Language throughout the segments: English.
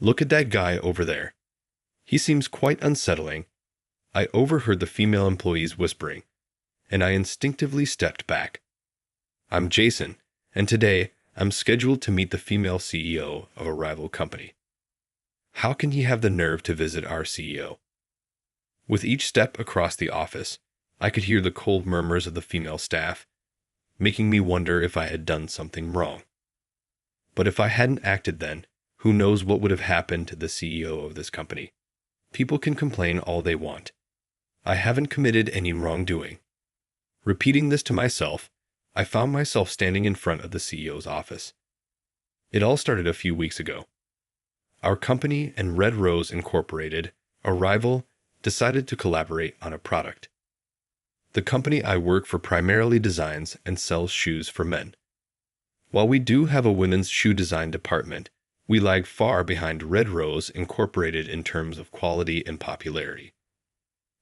Look at that guy over there. He seems quite unsettling. I overheard the female employees whispering, and I instinctively stepped back. I'm Jason, and today I'm scheduled to meet the female CEO of a rival company. How can he have the nerve to visit our CEO? With each step across the office, I could hear the cold murmurs of the female staff, making me wonder if I had done something wrong. But if I hadn't acted then, who knows what would have happened to the CEO of this company? People can complain all they want. I haven't committed any wrongdoing. Repeating this to myself, I found myself standing in front of the CEO's office. It all started a few weeks ago. Our company and Red Rose Incorporated, a rival, decided to collaborate on a product. The company I work for primarily designs and sells shoes for men. While we do have a women's shoe design department, we lag far behind Red Rose Incorporated in terms of quality and popularity.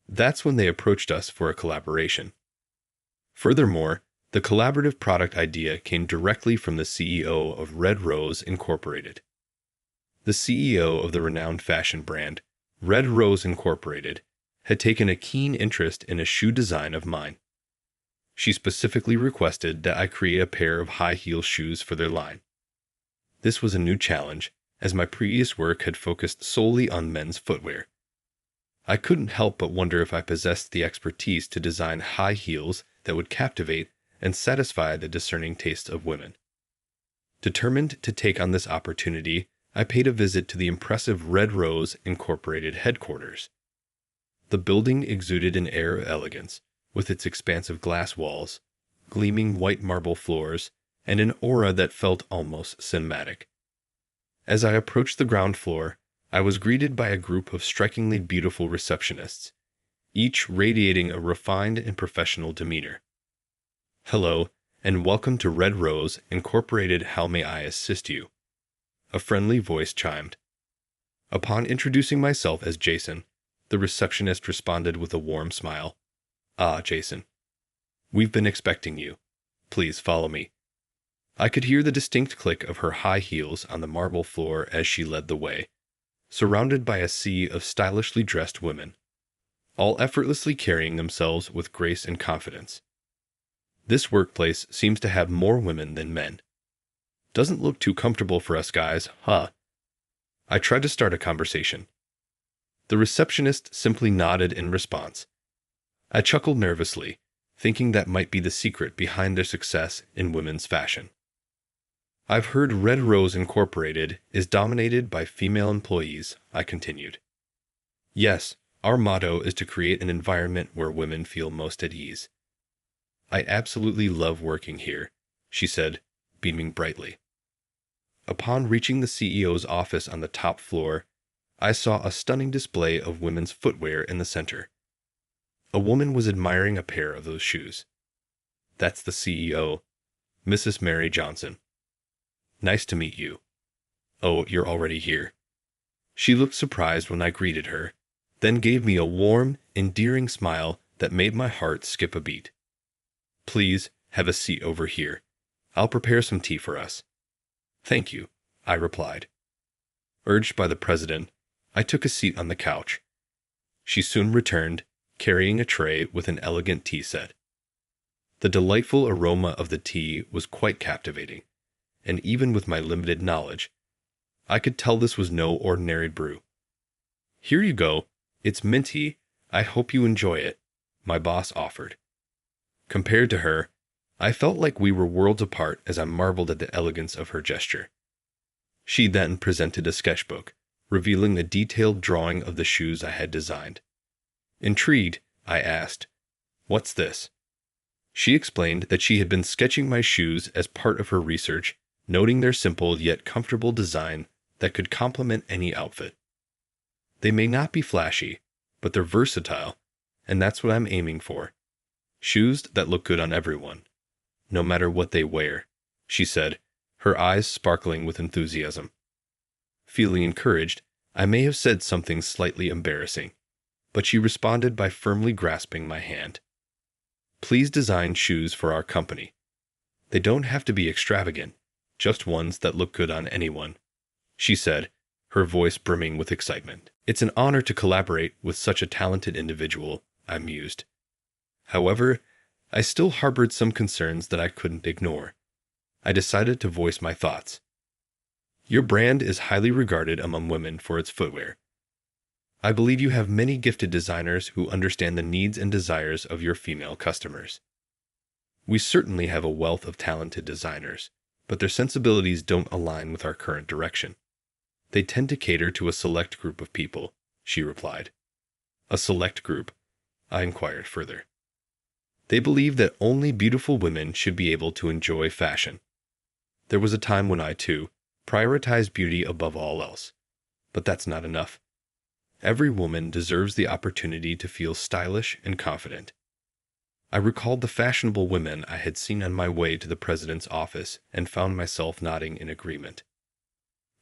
That's when they approached us for a collaboration. Furthermore, the collaborative product idea came directly from the CEO of Red Rose Incorporated. The CEO of the renowned fashion brand, Red Rose Incorporated, had taken a keen interest in a shoe design of mine. She specifically requested that I create a pair of high-heel shoes for their line. This was a new challenge, as my previous work had focused solely on men's footwear. I couldn't help but wonder if I possessed the expertise to design high heels that would captivate and satisfy the discerning tastes of women. Determined to take on this opportunity, I paid a visit to the impressive Red Rose Incorporated headquarters. The building exuded an air of elegance, with its expansive glass walls, gleaming white marble floors, and an aura that felt almost cinematic. As I approached the ground floor, I was greeted by a group of strikingly beautiful receptionists, each radiating a refined and professional demeanor. "Hello, and welcome to Red Rose Incorporated. How may I assist you?" A friendly voice chimed. Upon introducing myself as Jason, the receptionist responded with a warm smile. "Ah, Jason. We've been expecting you. Please follow me." I could hear the distinct click of her high heels on the marble floor as she led the way, surrounded by a sea of stylishly dressed women, all effortlessly carrying themselves with grace and confidence. This workplace seems to have more women than men. Doesn't look too comfortable for us guys, huh? I tried to start a conversation. The receptionist simply nodded in response. I chuckled nervously, thinking that might be the secret behind their success in women's fashion. "I've heard Red Rose Incorporated is dominated by female employees," I continued. "Yes, our motto is to create an environment where women feel most at ease." "I absolutely love working here," she said, beaming brightly. Upon reaching the CEO's office on the top floor, I saw a stunning display of women's footwear in the center. A woman was admiring a pair of those shoes. "That's the CEO, Mrs. Mary Johnson. Nice to meet you." "Oh, you're already here." She looked surprised when I greeted her, then gave me a warm, endearing smile that made my heart skip a beat. "Please, have a seat over here. I'll prepare some tea for us." "Thank you," I replied. Urged by the president, I took a seat on the couch. She soon returned, carrying a tray with an elegant tea set. The delightful aroma of the tea was quite captivating, and even with my limited knowledge, I could tell this was no ordinary brew. "Here you go. It's minty. I hope you enjoy it," my boss offered. Compared to her, I felt like we were worlds apart as I marveled at the elegance of her gesture. She then presented a sketchbook, revealing the detailed drawing of the shoes I had designed. Intrigued, I asked, "What's this?" She explained that she had been sketching my shoes as part of her research, noting their simple yet comfortable design that could complement any outfit. "They may not be flashy, but they're versatile, and that's what I'm aiming for. Shoes that look good on everyone, no matter what they wear," she said, her eyes sparkling with enthusiasm. Feeling encouraged, I may have said something slightly embarrassing, but she responded by firmly grasping my hand. "Please design shoes for our company. They don't have to be extravagant, just ones that look good on anyone," she said, her voice brimming with excitement. It's an honor to collaborate with such a talented individual, I mused. However, I still harbored some concerns that I couldn't ignore. I decided to voice my thoughts. Your brand is highly regarded among women for its footwear. I believe you have many gifted designers who understand the needs and desires of your female customers. We certainly have a wealth of talented designers, but their sensibilities don't align with our current direction. They tend to cater to a select group of people, she replied. A select group? I inquired further. They believe that only beautiful women should be able to enjoy fashion. There was a time when I, too, prioritized beauty above all else. But that's not enough. Every woman deserves the opportunity to feel stylish and confident. I recalled the fashionable women I had seen on my way to the president's office and found myself nodding in agreement.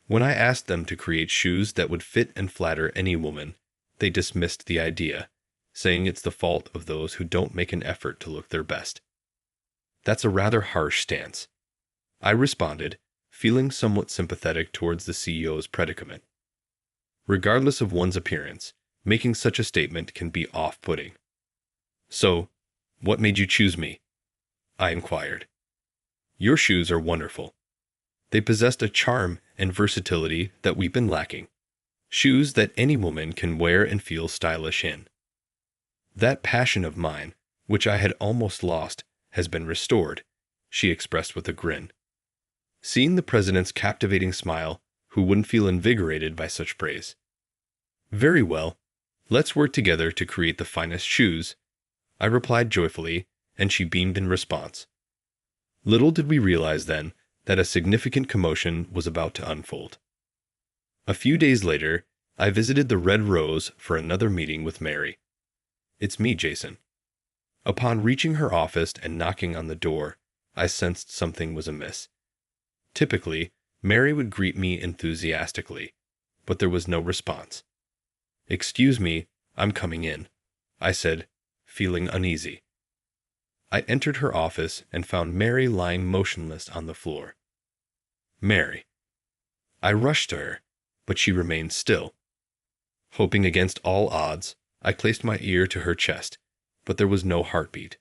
When I asked them to create shoes that would fit and flatter any woman, they dismissed the idea, saying it's the fault of those who don't make an effort to look their best. That's a rather harsh stance. I responded, feeling somewhat sympathetic towards the CEO's predicament. Regardless of one's appearance, making such a statement can be off-putting. So, what made you choose me? I inquired. Your shoes are wonderful. They possessed a charm and versatility that we've been lacking. Shoes that any woman can wear and feel stylish in. That passion of mine, which I had almost lost, has been restored, she expressed with a grin. Seeing the president's captivating smile, who wouldn't feel invigorated by such praise? Very well. Let's work together to create the finest shoes, I replied joyfully, and she beamed in response. Little did we realize then that a significant commotion was about to unfold. A few days later, I visited the Red Rose for another meeting with Mary. It's me, Jason. Upon reaching her office and knocking on the door, I sensed something was amiss. Typically, Mary would greet me enthusiastically, but there was no response. Excuse me, I'm coming in, I said, feeling uneasy. I entered her office and found Mary lying motionless on the floor. Mary. I rushed to her, but she remained still. Hoping against all odds, I placed my ear to her chest, but there was no heartbeat.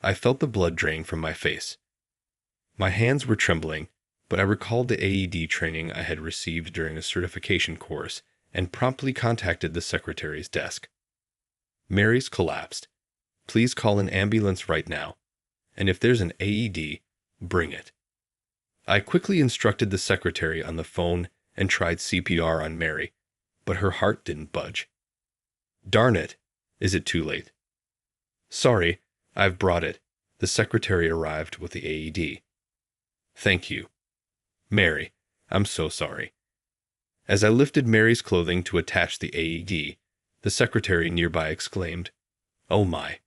I felt the blood drain from my face. My hands were trembling, but I recalled the AED training I had received during a certification course and promptly contacted the secretary's desk. Mary's collapsed. Please call an ambulance right now, and if there's an AED, bring it. I quickly instructed the secretary on the phone and tried CPR on Mary, but her heart didn't budge. Darn it, is it too late? Sorry, I've brought it. The secretary arrived with the AED. Thank you. Mary, I'm so sorry. As I lifted Mary's clothing to attach the AED, the secretary nearby exclaimed, "Oh my,"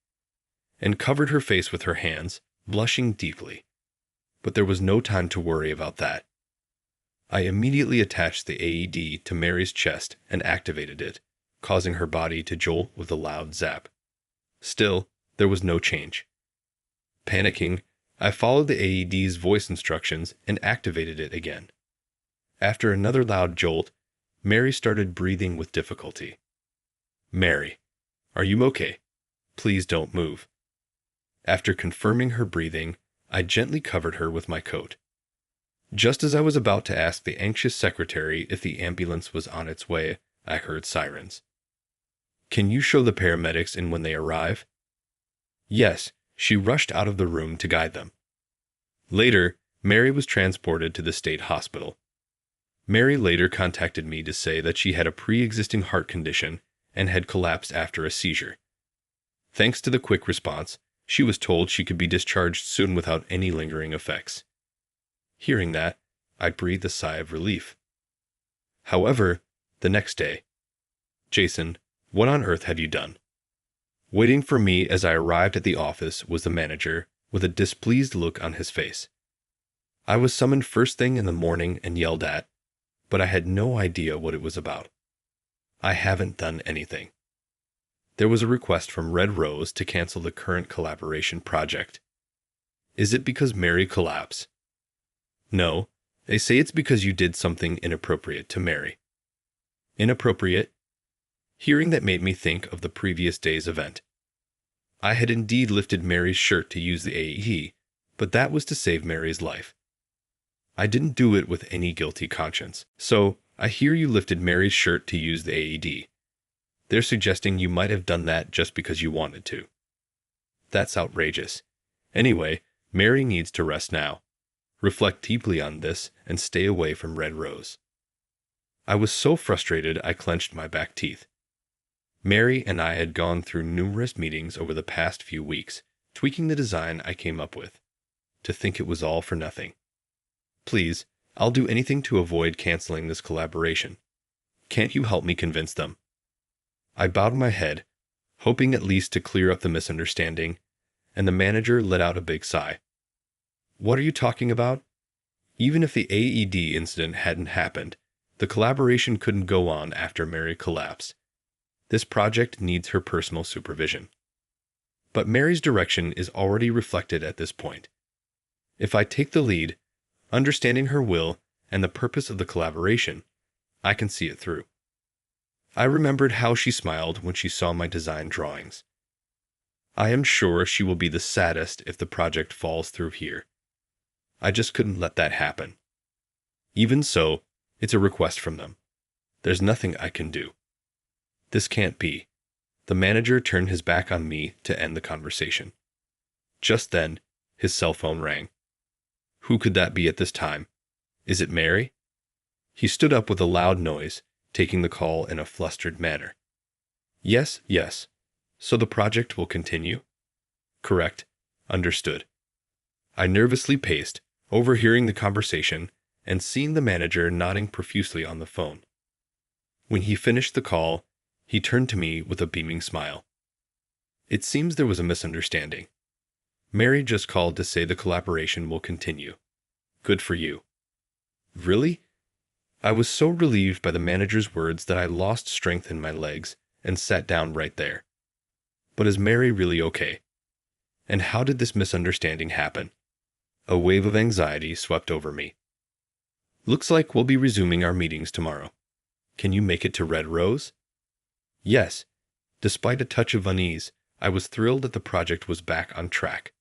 and covered her face with her hands, blushing deeply. But there was no time to worry about that. I immediately attached the AED to Mary's chest and activated it, causing her body to jolt with a loud zap. Still, there was no change. Panicking, I followed the AED's voice instructions and activated it again. After another loud jolt, Mary started breathing with difficulty. Mary, are you okay? Please don't move. After confirming her breathing, I gently covered her with my coat. Just as I was about to ask the anxious secretary if the ambulance was on its way, I heard sirens. Can you show the paramedics in when they arrive? Yes, she rushed out of the room to guide them. Later, Mary was transported to the state hospital. Mary later contacted me to say that she had a pre-existing heart condition and had collapsed after a seizure. Thanks to the quick response, she was told she could be discharged soon without any lingering effects. Hearing that, I breathed a sigh of relief. However, the next day, Jason, what on earth had you done? Waiting for me as I arrived at the office was the manager, with a displeased look on his face. I was summoned first thing in the morning and yelled at, but I had no idea what it was about. I haven't done anything. There was a request from Red Rose to cancel the current collaboration project. Is it because Mary collapsed? No, they say it's because you did something inappropriate to Mary. Inappropriate. Hearing that made me think of the previous day's event. I had indeed lifted Mary's shirt to use the AED, but that was to save Mary's life. I didn't do it with any guilty conscience. So, I hear you lifted Mary's shirt to use the AED. They're suggesting you might have done that just because you wanted to. That's outrageous. Anyway, Mary needs to rest now. Reflect deeply on this and stay away from Red Rose. I was so frustrated I clenched my back teeth. Mary and I had gone through numerous meetings over the past few weeks, tweaking the design I came up with. To think it was all for nothing. Please, I'll do anything to avoid canceling this collaboration. Can't you help me convince them? I bowed my head, hoping at least to clear up the misunderstanding, and the manager let out a big sigh. What are you talking about? Even if the AED incident hadn't happened, the collaboration couldn't go on after Mary collapsed. This project needs her personal supervision. But Mary's direction is already reflected at this point. If I take the lead, understanding her will and the purpose of the collaboration, I can see it through. I remembered how she smiled when she saw my design drawings. I am sure she will be the saddest if the project falls through here. I just couldn't let that happen. Even so, it's a request from them. There's nothing I can do. This can't be. The manager turned his back on me to end the conversation. Just then, his cell phone rang. Who could that be at this time? Is it Mary? He stood up with a loud noise, taking the call in a flustered manner. Yes. So the project will continue? Correct. Understood. I nervously paced, overhearing the conversation and seeing the manager nodding profusely on the phone. When he finished the call, he turned to me with a beaming smile. It seems there was a misunderstanding. Mary just called to say the collaboration will continue. Good for you. Really? I was so relieved by the manager's words that I lost strength in my legs and sat down right there. But is Mary really okay? And how did this misunderstanding happen? A wave of anxiety swept over me. Looks like we'll be resuming our meetings tomorrow. Can you make it to Red Rose? Yes. Despite a touch of unease, I was thrilled that the project was back on track.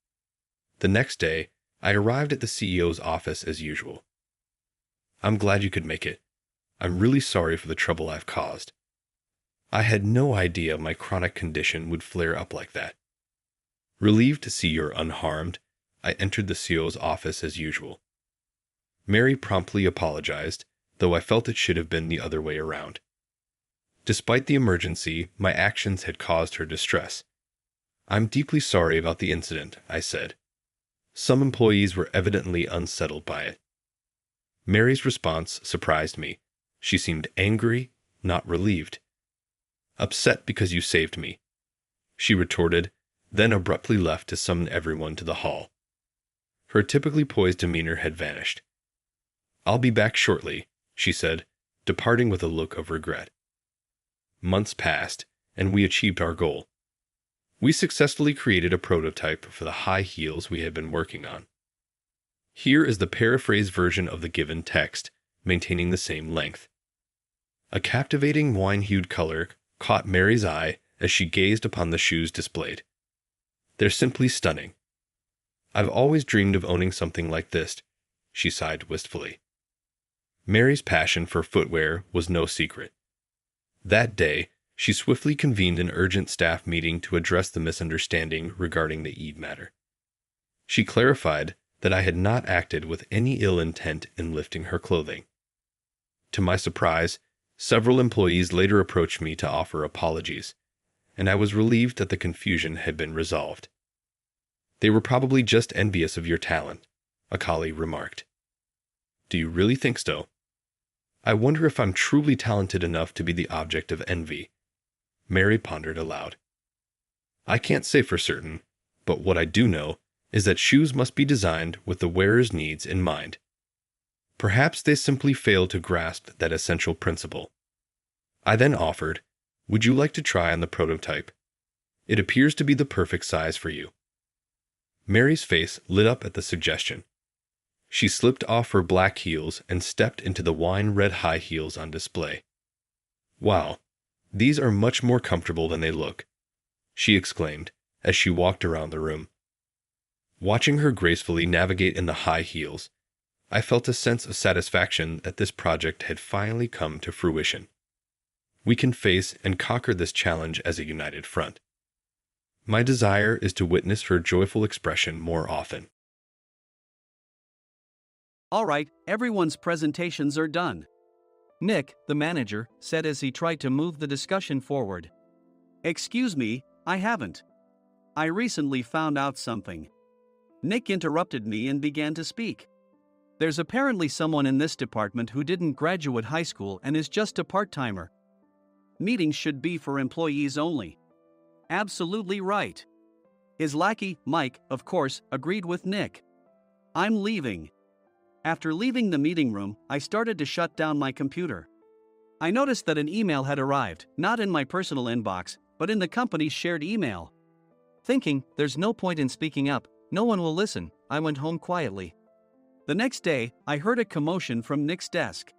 The next day, I arrived at the CEO's office as usual. I'm glad you could make it. I'm really sorry for the trouble I've caused. I had no idea my chronic condition would flare up like that. Relieved to see you're unharmed, I entered the CEO's office as usual. Mary promptly apologized, though I felt it should have been the other way around. Despite the emergency, my actions had caused her distress. I'm deeply sorry about the incident, I said. Some employees were evidently unsettled by it. Mary's response surprised me. She seemed angry, not relieved. Upset because you saved me, she retorted, then abruptly left to summon everyone to the hall. Her typically poised demeanor had vanished. I'll be back shortly, she said, departing with a look of regret. Months passed, and we achieved our goal. We successfully created a prototype for the high heels we had been working on. Here is the paraphrased version of the given text, maintaining the same length. A captivating wine-hued color caught Mary's eye as she gazed upon the shoes displayed. They're simply stunning. I've always dreamed of owning something like this, she sighed wistfully. Mary's passion for footwear was no secret. That day, she swiftly convened an urgent staff meeting to address the misunderstanding regarding the AED matter. She clarified that I had not acted with any ill intent in lifting her clothing. To my surprise, several employees later approached me to offer apologies, and I was relieved that the confusion had been resolved. They were probably just envious of your talent, a colleague remarked. Do you really think so? I wonder if I'm truly talented enough to be the object of envy. Mary pondered aloud. I can't say for certain, but what I do know is that shoes must be designed with the wearer's needs in mind. Perhaps they simply fail to grasp that essential principle. I then offered, would you like to try on the prototype? It appears to be the perfect size for you. Mary's face lit up at the suggestion. She slipped off her black heels and stepped into the wine-red high heels on display. Wow, these are much more comfortable than they look, she exclaimed as she walked around the room. Watching her gracefully navigate in the high heels, I felt a sense of satisfaction that this project had finally come to fruition. We can face and conquer this challenge as a united front. My desire is to witness her joyful expression more often. All right, everyone's presentations are done, Nick, the manager, said as he tried to move the discussion forward. Excuse me, I haven't. I recently found out something. Nick interrupted me and began to speak. There's apparently someone in this department who didn't graduate high school and is just a part-timer. Meetings should be for employees only. Absolutely right. His lackey, Mike, of course, agreed with Nick. I'm leaving. After leaving the meeting room, I started to shut down my computer. I noticed that an email had arrived, not in my personal inbox, but in the company's shared email. Thinking, there's no point in speaking up, no one will listen, I went home quietly. The next day, I heard a commotion from Nick's desk.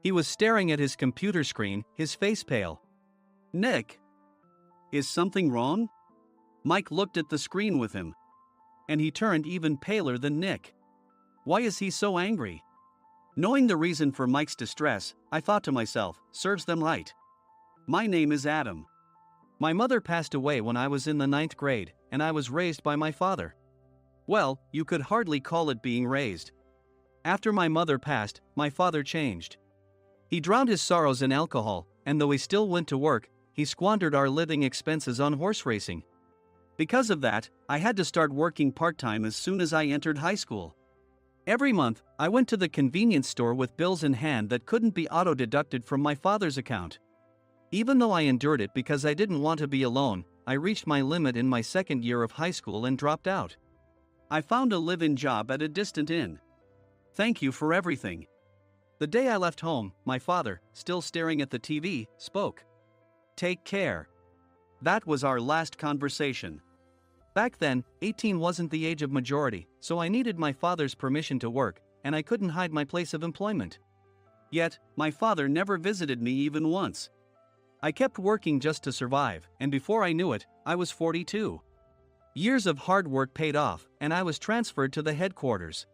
He was staring at his computer screen, his face pale. Nick, is something wrong? Mike looked at the screen with him. And he turned even paler than Nick. Why is he so angry? Knowing the reason for Mike's distress, I thought to myself, serves them right. My name is Adam. My mother passed away when I was in the 9th grade, and I was raised by my father. Well, you could hardly call it being raised. After my mother passed, my father changed. He drowned his sorrows in alcohol, and though he still went to work, he squandered our living expenses on horse racing. Because of that, I had to start working part-time as soon as I entered high school. Every month, I went to the convenience store with bills in hand that couldn't be auto-deducted from my father's account. Even though I endured it because I didn't want to be alone, I reached my limit in my 2nd year of high school and dropped out. I found a live-in job at a distant inn. Thank you for everything. The day I left home, my father, still staring at the TV, spoke. Take care. That was our last conversation. Back then, 18 wasn't the age of majority, so I needed my father's permission to work, and I couldn't hide my place of employment. Yet, my father never visited me even once. I kept working just to survive, and before I knew it, I was 42. Years of hard work paid off, and I was transferred to the headquarters.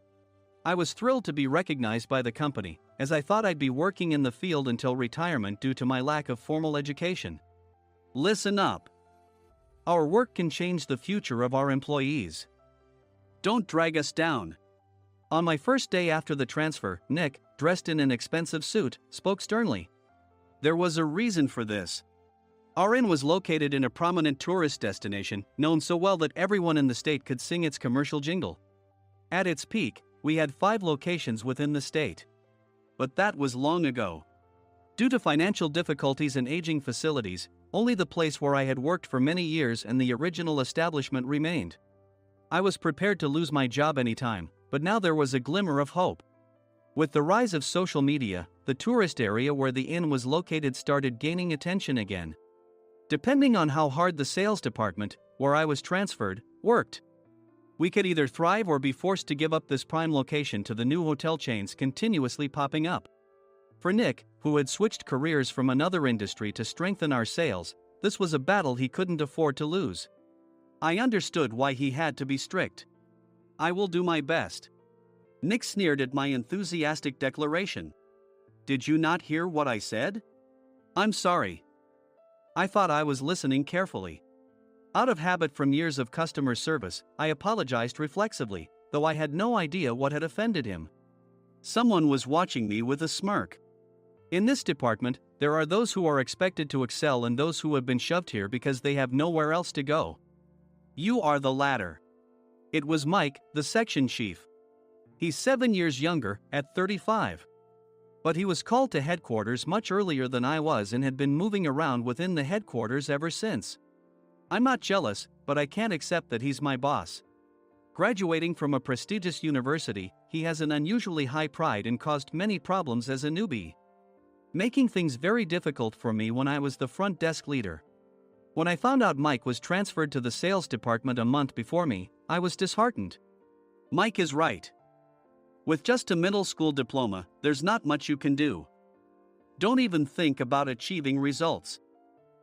I was thrilled to be recognized by the company, as I thought I'd be working in the field until retirement due to my lack of formal education. Listen up. Our work can change the future of our employees. Don't drag us down. On my first day after the transfer, Nick, dressed in an expensive suit, spoke sternly. There was a reason for this. Our inn was located in a prominent tourist destination, known so well that everyone in the state could sing its commercial jingle. At its peak, we had 5 locations within the state. But that was long ago. Due to financial difficulties and aging facilities, only the place where I had worked for many years and the original establishment remained. I was prepared to lose my job anytime, but now there was a glimmer of hope. With the rise of social media, the tourist area where the inn was located started gaining attention again. Depending on how hard the sales department, where I was transferred, worked, we could either thrive or be forced to give up this prime location to the new hotel chains continuously popping up. For Nick, who had switched careers from another industry to strengthen our sales, this was a battle he couldn't afford to lose. I understood why he had to be strict. I will do my best. Nick sneered at my enthusiastic declaration. Did you not hear what I said? I'm sorry. I thought I was listening carefully. Out of habit from years of customer service, I apologized reflexively, though I had no idea what had offended him. Someone was watching me with a smirk. In this department, there are those who are expected to excel and those who have been shoved here because they have nowhere else to go. You are the latter. It was Mike, the section chief. He's 7 years younger, at 35. But he was called to headquarters much earlier than I was and had been moving around within the headquarters ever since. I'm not jealous, but I can't accept that he's my boss. Graduating from a prestigious university, he has an unusually high pride and caused many problems as a newbie, making things very difficult for me when I was the front desk leader. When I found out Mike was transferred to the sales department a month before me, I was disheartened. Mike is right. With just a middle school diploma, there's not much you can do. Don't even think about achieving results.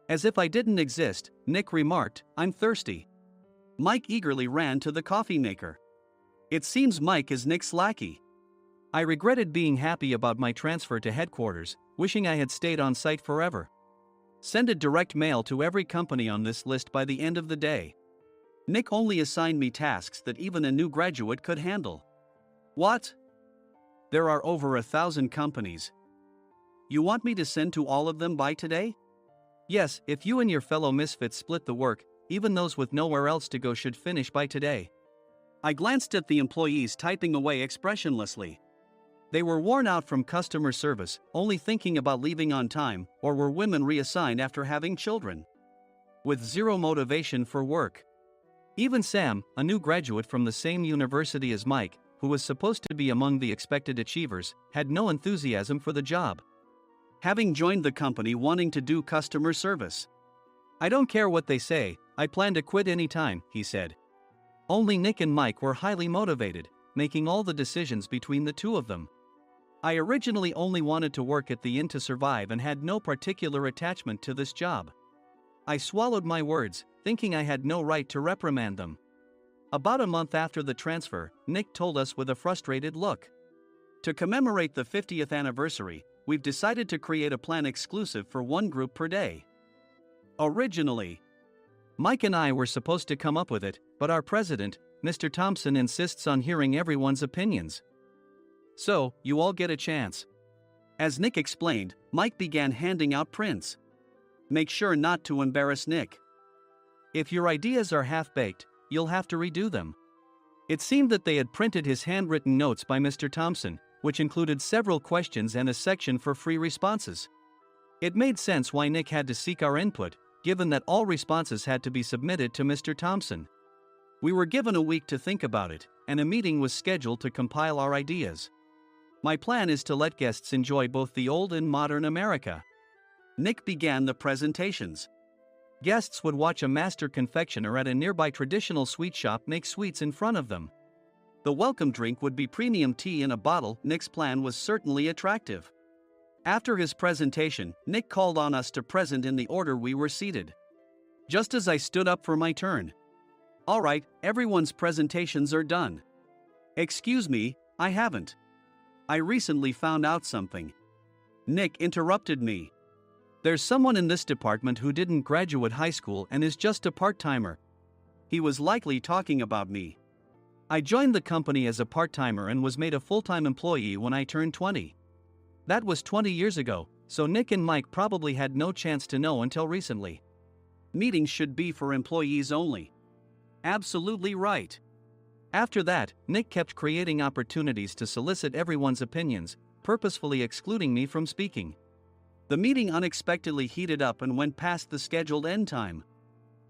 As if I didn't exist, Nick remarked, I'm thirsty. Mike eagerly ran to the coffee maker. It seems Mike is Nick's lackey. I regretted being happy about my transfer to headquarters, wishing I had stayed on site forever. Send a direct mail to every company on this list by the end of the day. Nick only assigned me tasks that even a new graduate could handle. What? There are over 1,000 companies. You want me to send to all of them by today? Yes, if you and your fellow misfits split the work, even those with nowhere else to go should finish by today. I glanced at the employees typing away expressionlessly. They were worn out from customer service, only thinking about leaving on time, or were women reassigned after having children. With zero motivation for work. Even Sam, a new graduate from the same university as Mike, who was supposed to be among the expected achievers, had no enthusiasm for the job. Having joined the company wanting to do customer service. I don't care what they say, I plan to quit anytime, he said. Only Nick and Mike were highly motivated, making all the decisions between the two of them. I originally only wanted to work at the inn to survive and had no particular attachment to this job. I swallowed my words, thinking I had no right to reprimand them. About a month after the transfer, Nick told us with a frustrated look. To commemorate the 50th anniversary, we've decided to create a plan exclusive for one group per day. Originally, Mike and I were supposed to come up with it, but our president, Mr. Thompson, insists on hearing everyone's opinions. So, you all get a chance. As Nick explained, Mike began handing out prints. Make sure not to embarrass Nick. If your ideas are half-baked, you'll have to redo them. It seemed that they had printed his handwritten notes by Mr. Thompson, which included several questions and a section for free responses. It made sense why Nick had to seek our input, given that all responses had to be submitted to Mr. Thompson. We were given a week to think about it, and a meeting was scheduled to compile our ideas. My plan is to let guests enjoy both the old and modern America. Nick began the presentations. Guests would watch a master confectioner at a nearby traditional sweet shop make sweets in front of them. The welcome drink would be premium tea in a bottle. Nick's plan was certainly attractive. After his presentation, Nick called on us to present in the order we were seated. Just as I stood up for my turn. All right, everyone's presentations are done. Excuse me, I haven't. I recently found out something. Nick interrupted me. There's someone in this department who didn't graduate high school and is just a part-timer. He was likely talking about me. I joined the company as a part-timer and was made a full-time employee when I turned 20. That was 20 years ago, so Nick and Mike probably had no chance to know until recently. Meetings should be for employees only. Absolutely right. After that, Nick kept creating opportunities to solicit everyone's opinions, purposefully excluding me from speaking. The meeting unexpectedly heated up and went past the scheduled end time.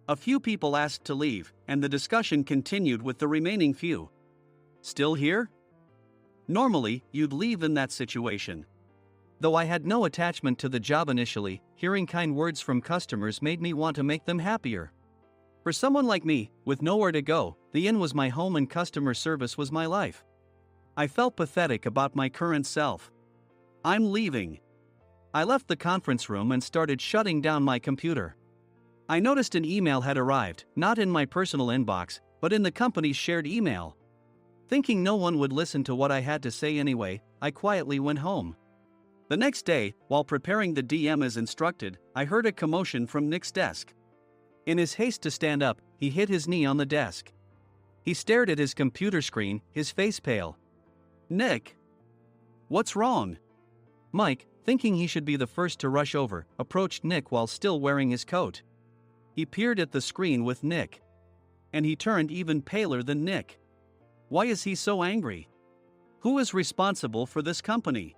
A few people asked to leave, and the discussion continued with the remaining few. Still here? Normally, you'd leave in that situation. Though I had no attachment to the job initially, hearing kind words from customers made me want to make them happier. For someone like me, with nowhere to go, the inn was my home and customer service was my life. I felt pathetic about my current self. I'm leaving. I left the conference room and started shutting down my computer. I noticed an email had arrived, not in my personal inbox, but in the company's shared email. Thinking no one would listen to what I had to say anyway, I quietly went home. The next day, while preparing the DM as instructed, I heard a commotion from Nick's desk. In his haste to stand up, he hit his knee on the desk. He stared at his computer screen, his face pale. Nick! What's wrong? Mike, thinking he should be the first to rush over, approached Nick while still wearing his coat. He peered at the screen with Nick. And he turned even paler than Nick. Why is he so angry? Who is responsible for this company?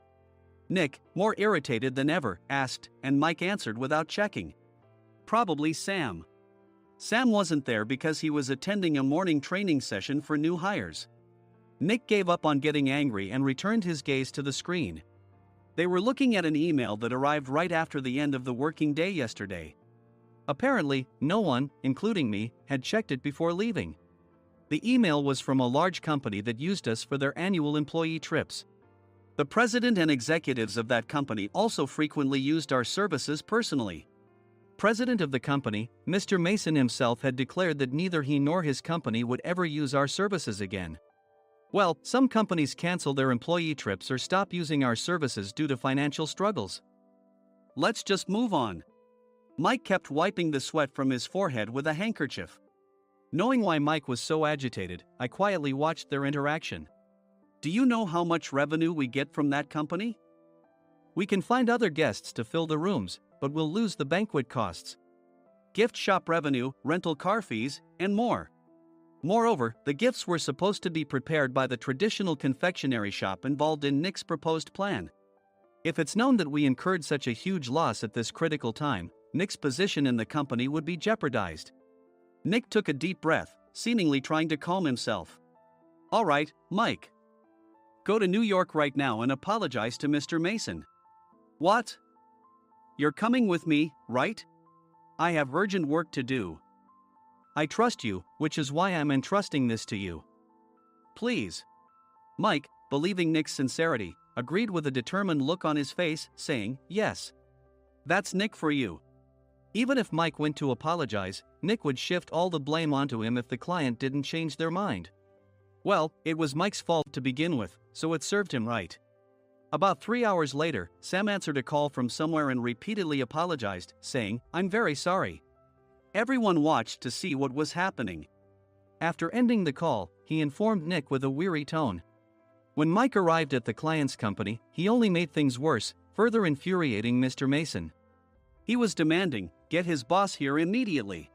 Nick, more irritated than ever, asked, and Mike answered without checking. Probably Sam. Sam wasn't there because he was attending a morning training session for new hires. Nick gave up on getting angry and returned his gaze to the screen. They were looking at an email that arrived right after the end of the working day yesterday. Apparently, no one, including me, had checked it before leaving. The email was from a large company that used us for their annual employee trips. The president and executives of that company also frequently used our services personally. President of the company, Mr. Mason himself had declared that neither he nor his company would ever use our services again. Well, some companies cancel their employee trips or stop using our services due to financial struggles. Let's just move on. Mike kept wiping the sweat from his forehead with a handkerchief. Knowing why Mike was so agitated, I quietly watched their interaction. Do you know how much revenue we get from that company? We can find other guests to fill the rooms, but we'll lose the banquet costs, gift shop revenue, rental car fees, and more. Moreover, the gifts were supposed to be prepared by the traditional confectionery shop involved in Nick's proposed plan. If it's known that we incurred such a huge loss at this critical time, Nick's position in the company would be jeopardized. Nick took a deep breath, seemingly trying to calm himself. All right, Mike. Go to New York right now and apologize to Mr. Mason. What? You're coming with me, right? I have urgent work to do. I trust you, which is why I'm entrusting this to you. Please. Mike, believing Nick's sincerity, agreed with a determined look on his face, saying, yes. That's Nick for you. Even if Mike went to apologize, Nick would shift all the blame onto him if the client didn't change their mind. Well, it was Mike's fault to begin with, so it served him right. About 3 hours later, Sam answered a call from somewhere and repeatedly apologized, saying, I'm very sorry. Everyone watched to see what was happening. After ending the call, he informed Nick with a weary tone. When Mike arrived at the client's company, he only made things worse, further infuriating Mr. Mason. He was demanding, get his boss here immediately.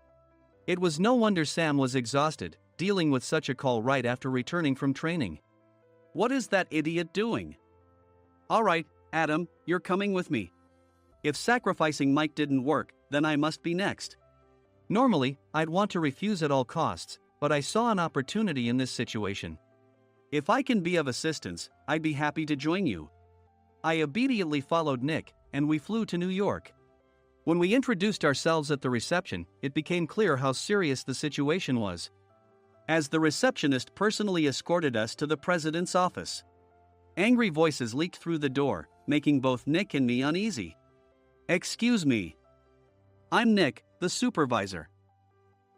It was no wonder Sam was exhausted, dealing with such a call right after returning from training. What is that idiot doing? All right, Adam, you're coming with me. If sacrificing Mike didn't work, then I must be next. Normally, I'd want to refuse at all costs, but I saw an opportunity in this situation. If I can be of assistance, I'd be happy to join you. I obediently followed Nick, and we flew to New York. When we introduced ourselves at the reception, it became clear how serious the situation was, as the receptionist personally escorted us to the president's office. Angry voices leaked through the door, making both Nick and me uneasy. Excuse me. I'm Nick, the supervisor.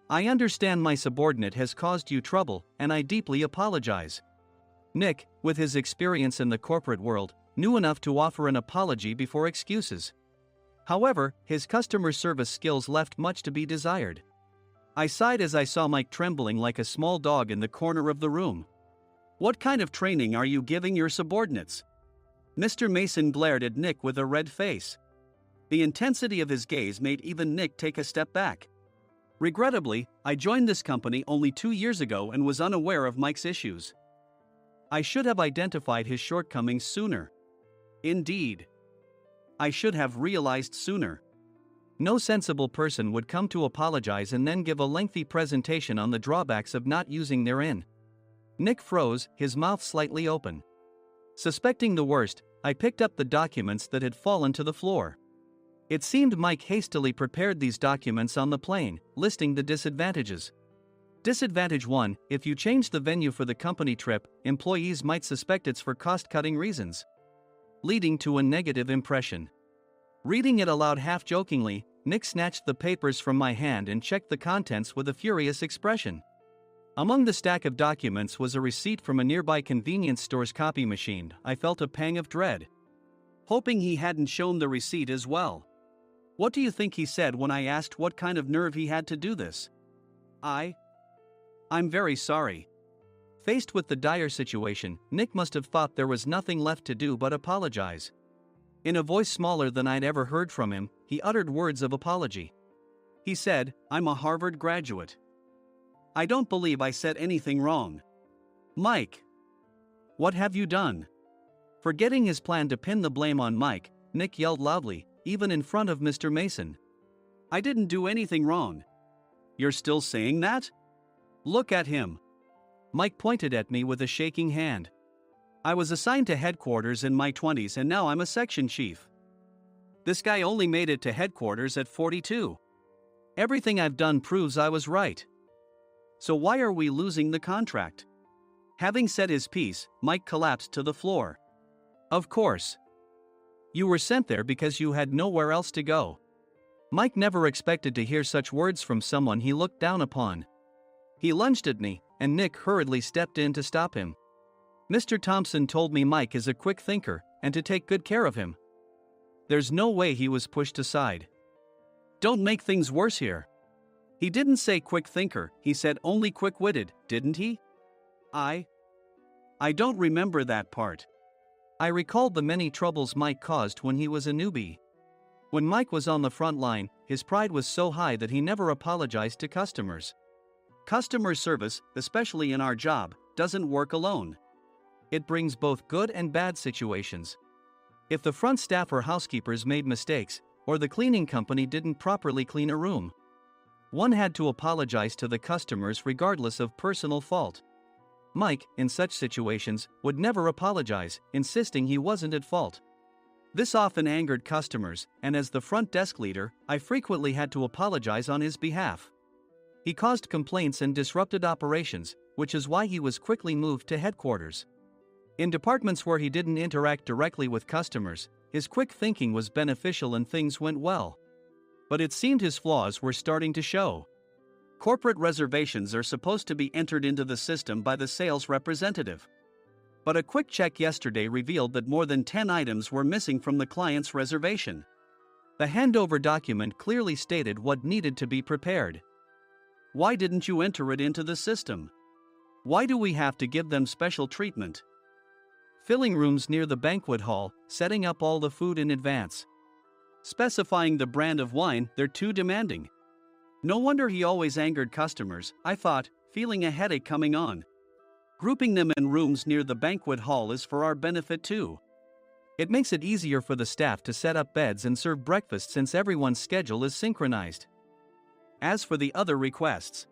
I understand my subordinate has caused you trouble, and I deeply apologize. Nick, with his experience in the corporate world, knew enough to offer an apology before excuses. However, his customer service skills left much to be desired. I sighed as I saw Mike trembling like a small dog in the corner of the room. What kind of training are you giving your subordinates? Mr. Mason glared at Nick with a red face. The intensity of his gaze made even Nick take a step back. Regrettably, I joined this company only 2 years ago and was unaware of Mike's issues. I should have identified his shortcomings sooner. Indeed. I should have realized sooner. No sensible person would come to apologize and then give a lengthy presentation on the drawbacks of not using their in. Nick froze, his mouth slightly open. Suspecting the worst, I picked up the documents that had fallen to the floor. It seemed Mike hastily prepared these documents on the plane, listing the disadvantages. Disadvantage 1: if you change the venue for the company trip, employees might suspect it's for cost-cutting reasons, leading to a negative impression. Reading it aloud half-jokingly, Nick snatched the papers from my hand and checked the contents with a furious expression. Among the stack of documents was a receipt from a nearby convenience store's copy machine. I felt a pang of dread, hoping he hadn't shown the receipt as well. What do you think he said when I asked what kind of nerve he had to do this? I'm very sorry. Faced with the dire situation, Nick must have thought there was nothing left to do but apologize. In a voice smaller than I'd ever heard from him, he uttered words of apology. He said, I'm a Harvard graduate. I don't believe I said anything wrong. Mike, what have you done? Forgetting his plan to pin the blame on Mike, Nick yelled loudly, even in front of Mr. Mason. I didn't do anything wrong. You're still saying that? Look at him. Mike pointed at me with a shaking hand. I was assigned to headquarters in my 20s and now I'm a section chief. This guy only made it to headquarters at 42. Everything I've done proves I was right. So why are we losing the contract? Having said his piece, Mike collapsed to the floor. Of course. You were sent there because you had nowhere else to go. Mike never expected to hear such words from someone he looked down upon. He lunged at me, and Nick hurriedly stepped in to stop him. Mr. Thompson told me Mike is a quick thinker, and to take good care of him. There's no way he was pushed aside. Don't make things worse here. He didn't say quick thinker, he said only quick-witted, didn't he? I don't remember that part. I recalled the many troubles Mike caused when he was a newbie. When Mike was on the front line, his pride was so high that he never apologized to customers. Customer service, especially in our job, doesn't work alone. It brings both good and bad situations. If the front staff or housekeepers made mistakes, or the cleaning company didn't properly clean a room, one had to apologize to the customers regardless of personal fault. Mike, in such situations, would never apologize, insisting he wasn't at fault. This often angered customers, and as the front desk leader, I frequently had to apologize on his behalf. He caused complaints and disrupted operations, which is why he was quickly moved to headquarters. In departments where he didn't interact directly with customers, his quick thinking was beneficial and things went well. But it seemed his flaws were starting to show. Corporate reservations are supposed to be entered into the system by the sales representative. But a quick check yesterday revealed that more than 10 items were missing from the client's reservation. The handover document clearly stated what needed to be prepared. Why didn't you enter it into the system? Why do we have to give them special treatment? Filling rooms near the banquet hall, setting up all the food in advance. Specifying the brand of wine, they're too demanding. No wonder he always angered customers, I thought, feeling a headache coming on. Grouping them in rooms near the banquet hall is for our benefit too. It makes it easier for the staff to set up beds and serve breakfast since everyone's schedule is synchronized. As for the other requests,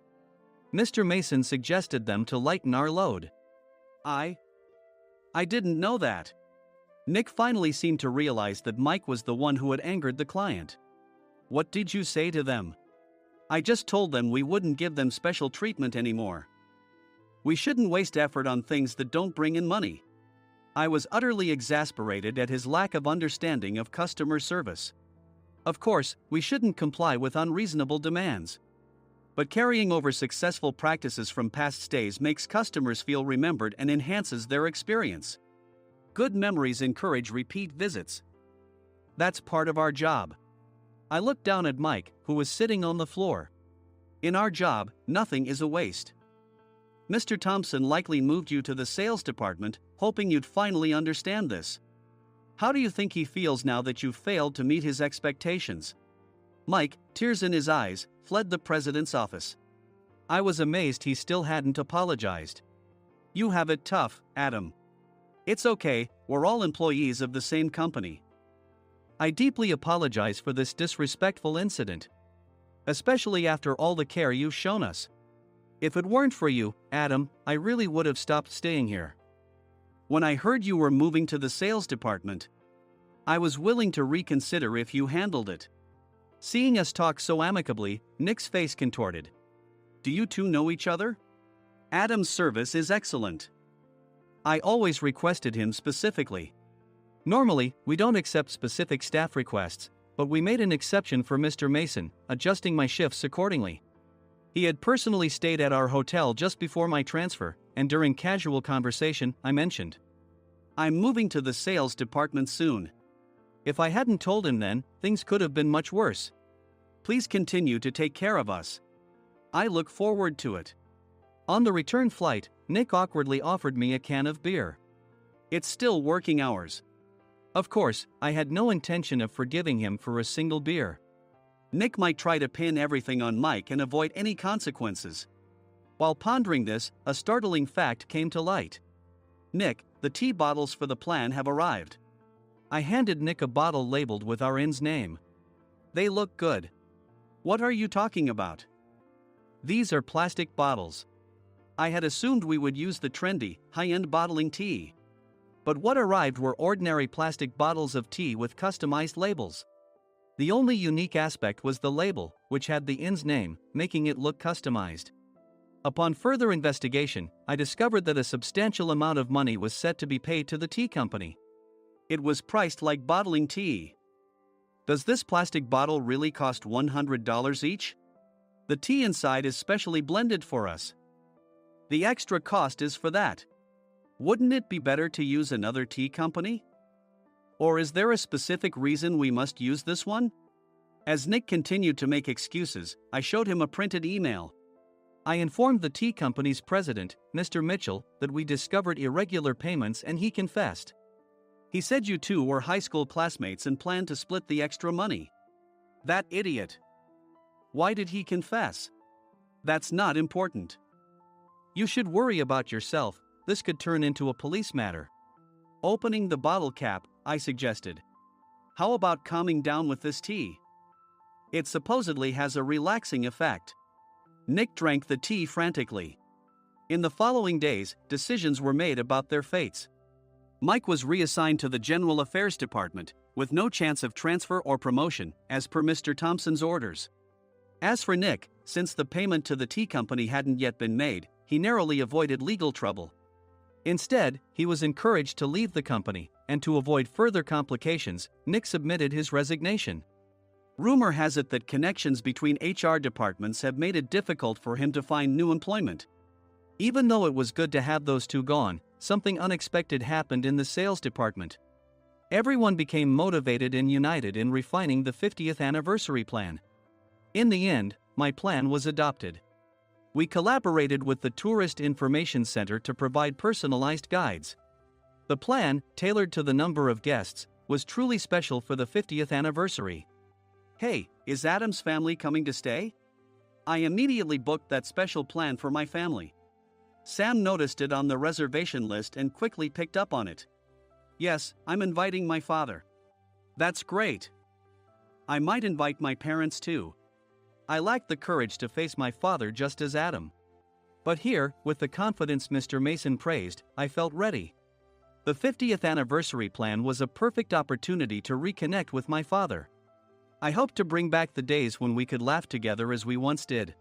Mr. Mason suggested them to lighten our load. I didn't know that. Nick finally seemed to realize that Mike was the one who had angered the client. What did you say to them? I just told them we wouldn't give them special treatment anymore. We shouldn't waste effort on things that don't bring in money. I was utterly exasperated at his lack of understanding of customer service. Of course, we shouldn't comply with unreasonable demands. But carrying over successful practices from past stays makes customers feel remembered and enhances their experience. Good memories encourage repeat visits. That's part of our job. I looked down at Mike, who was sitting on the floor. In our job, nothing is a waste. Mr. Thompson likely moved you to the sales department, hoping you'd finally understand this. How do you think he feels now that you've failed to meet his expectations? Mike, tears in his eyes, fled the president's office. I was amazed he still hadn't apologized. You have it tough, Adam. It's okay, we're all employees of the same company. I deeply apologize for this disrespectful incident. Especially after all the care you've shown us. If it weren't for you, Adam, I really would have stopped staying here. When I heard you were moving to the sales department, I was willing to reconsider if you handled it. Seeing us talk so amicably, Nick's face contorted. Do you two know each other? Adam's service is excellent. I always requested him specifically. Normally, we don't accept specific staff requests, but we made an exception for Mr. Mason, adjusting my shifts accordingly. He had personally stayed at our hotel just before my transfer, and during casual conversation, I mentioned, I'm moving to the sales department soon. If I hadn't told him then, things could have been much worse. Please continue to take care of us. I look forward to it. On the return flight, Nick awkwardly offered me a can of beer. It's still working hours. Of course, I had no intention of forgiving him for a single beer. Nick might try to pin everything on Mike and avoid any consequences. While pondering this, a startling fact came to light. Nick, the tea bottles for the plan have arrived. I handed Nick a bottle labeled with our inn's name. They look good. What are you talking about? These are plastic bottles. I had assumed we would use the trendy, high-end bottling tea. But what arrived were ordinary plastic bottles of tea with customized labels. The only unique aspect was the label, which had the inn's name, making it look customized. Upon further investigation, I discovered that a substantial amount of money was set to be paid to the tea company. It was priced like bottling tea. Does this plastic bottle really cost $100 each? The tea inside is specially blended for us. The extra cost is for that. Wouldn't it be better to use another tea company? Or is there a specific reason we must use this one? As Nick continued to make excuses, I showed him a printed email. I informed the tea company's president, Mr. Mitchell, that we discovered irregular payments and he confessed. He said you two were high school classmates and planned to split the extra money. That idiot. Why did he confess? That's not important. You should worry about yourself, this could turn into a police matter. Opening the bottle cap, I suggested. How about calming down with this tea? It supposedly has a relaxing effect. Nick drank the tea frantically. In the following days, decisions were made about their fates. Mike was reassigned to the General Affairs Department, with no chance of transfer or promotion, as per Mr. Thompson's orders. As for Nick, since the payment to the tea company hadn't yet been made, he narrowly avoided legal trouble. Instead, he was encouraged to leave the company, and to avoid further complications, Nick submitted his resignation. Rumor has it that connections between HR departments have made it difficult for him to find new employment. Even though it was good to have those two gone, something unexpected happened in the sales department. Everyone became motivated and united in refining the 50th anniversary plan. In the end, my plan was adopted. We collaborated with the Tourist Information Center to provide personalized guides. The plan, tailored to the number of guests, was truly special for the 50th anniversary. Hey, is Adam's family coming to stay? I immediately booked that special plan for my family. Sam noticed it on the reservation list and quickly picked up on it. Yes, I'm inviting my father. That's great. I might invite my parents too. I lacked the courage to face my father just as Adam. But here, with the confidence Mr. Mason praised, I felt ready. The 50th anniversary plan was a perfect opportunity to reconnect with my father. I hoped to bring back the days when we could laugh together as we once did.